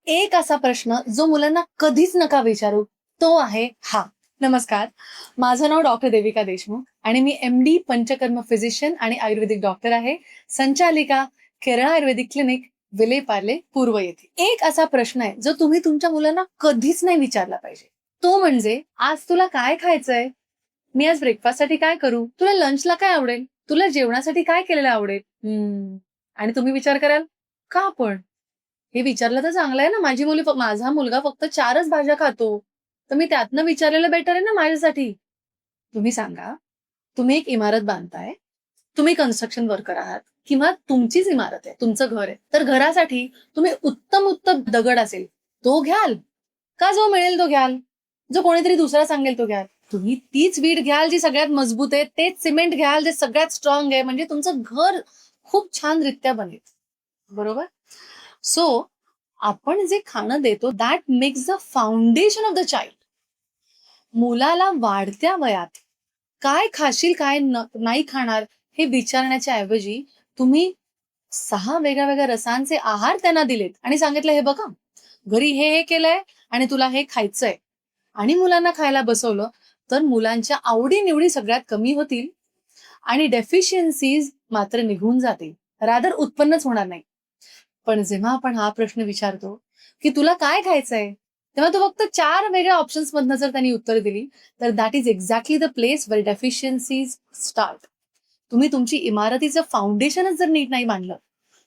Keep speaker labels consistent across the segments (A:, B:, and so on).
A: एक असा प्रश्न जो मुलांना कधीच नका विचारू तो आहे हा. नमस्कार, माझं नाव डॉक्टर देविका देशमुख आणि मी MD पंचकर्म फिजिशियन आणि आयुर्वेदिक डॉक्टर आहे. संचालिका केरळ आयुर्वेदिक क्लिनिक, विलेपार्ले, पूर्व येथे. एक असा प्रश्न आहे जो तुम्ही तुमच्या मुलांना कधीच नाही विचारला पाहिजे. तो म्हणजे, आज तुला काय खायचंय? मी आज ब्रेकफास्टसाठी काय करू? तुला लंचला काय आवडेल? तुला जेवणासाठी काय केलेलं आवडेल? आणि तुम्ही विचार कराल, का पण? हे विचारलं तर चांगलं आहे ना. माझा मुलगा फक्त 4च भाज्या खातो. तर मी त्यातनं विचारलेलं बेटर आहे ना माझ्यासाठी. तुम्ही सांगा, तुम्ही एक इमारत बांधताय, तुम्ही कन्स्ट्रक्शन वर्कर आहात किंवा तुमचीच इमारत आहे, तुमचं घर आहे. तर घरासाठी तुम्ही उत्तम दगड असेल तो घ्याल का जो मिळेल तो घ्याल? जो कोणीतरी दुसरा सांगेल तो घ्याल? तुम्ही तीच वीट घ्याल जी सगळ्यात मजबूत आहे, तेच सिमेंट घ्याल जे सगळ्यात स्ट्रॉंग आहे, म्हणजे तुमचं घर खूप छान रित्या बनेल. बरोबर? सो आपण जे खाणं देतो that makes the foundation of the child. मुलाला वाढत्या वयात काय खाशील काय नाही खाणार हे विचारण्याच्या ऐवजी तुम्ही 6 वेगळ्या रसांचे आहार त्यांना दिलेत आणि सांगितलं, हे बघा घरी हे केलंय आणि तुला हे खायचंय, आणि मुलांना खायला बसवलं, तर मुलांच्या आवडी-निवडी सगळ्यात कमी होतील आणि डेफिशियन्सीज मात्र निघून जातील, रादर उत्पन्नच होणार नाही. पण जेव्हा आपण हा प्रश्न विचारतो की तुला काय खायचंय, तेव्हा तो फक्त 4 वेगळ्या ऑप्शन्स मधनं जर त्यांनी उत्तर दिली, तर that is exactly the place where deficiencies start. तुम्ही तुमची इमारतीचं फाउंडेशनच जर नीट नाही बांधलं,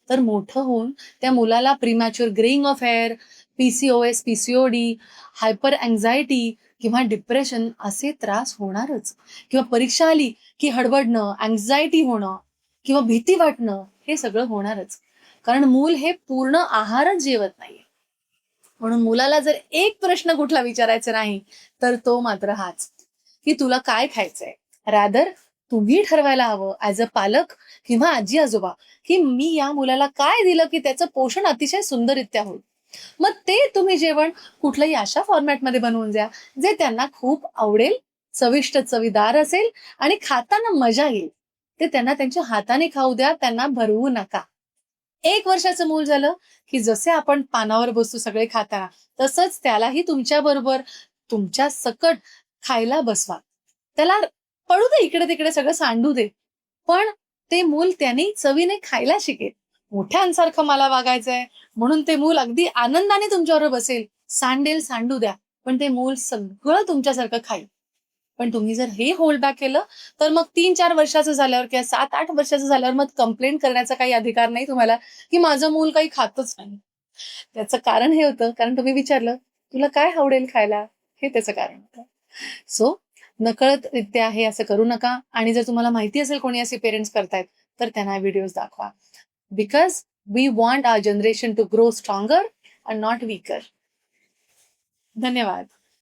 A: तर मोठं होऊन त्या मुलाला premature greying of hair, PCOS, PCOD, hyper anxiety किंवा डिप्रेशन असे त्रास होणारच. किंवा परीक्षा आली की हडबडणं, अँझायटी होणं किंवा भीती वाटणं, हे सगळं होणारच. कारण मूल हे पूर्ण आहारच जेवत नाहीये. म्हणून मुलाला जर एक प्रश्न कुठला विचारायचा नाही, तर तो मात्र हाच, की तुला काय खायचंय? रादर तुम्ही ठरवायला हवं ऍज अ पालक किंवा आजी आजोबा, की मी या मुलाला काय दिलं की त्याचं पोषण अतिशय सुंदररित्या होईल. मग ते तुम्ही जेवण कुठलंही अशा फॉर्मॅटमध्ये बनवून द्या जे त्यांना खूप आवडेल, चविष्ट चवीदार असेल आणि खाताना मजा येईल. ते त्यांना त्यांच्या हाताने खाऊ द्या, त्यांना भरवू नका. 1 वर्षाचं मूल झालं की जसे आपण पानावर बसतो सगळे खाताना, तसंच त्यालाही तुमच्या बरोबर तुमच्या सकट खायला बसवा. त्याला पडू दे इकडे तिकडे सगळं सांडू दे, पण ते मूल त्याने चवीने खायला शिकेल. मोठ्यांसारखं मला वागायचंय म्हणून ते मूल अगदी आनंदाने तुमच्याबरोबर बसेल, सांडेल सांडू द्या, पण ते मूल सगळं तुमच्यासारखं खाईल. पण तुम्ही जर हे होल्ड बॅक केलं, तर मग 3-4 वर्षाचं झाल्यावर किंवा 7-8 वर्षाचं झाल्यावर मग कंप्लेंट करण्याचा काही अधिकार नाही तुम्हाला, की माझं मूल काही खातच नाही. त्याचं कारण हे होतं, कारण तुम्ही विचारलं, तुला काय आवडेल खायला? हे त्याचं कारण होतं. सो नकळतरित्या हे असं करू नका. आणि जर तुम्हाला माहिती असेल कोणी असे पेरेंट्स करतायत, तर त्यांना व्हिडिओज दाखवा. Because we want our generation to grow stronger and not weaker. धन्यवाद.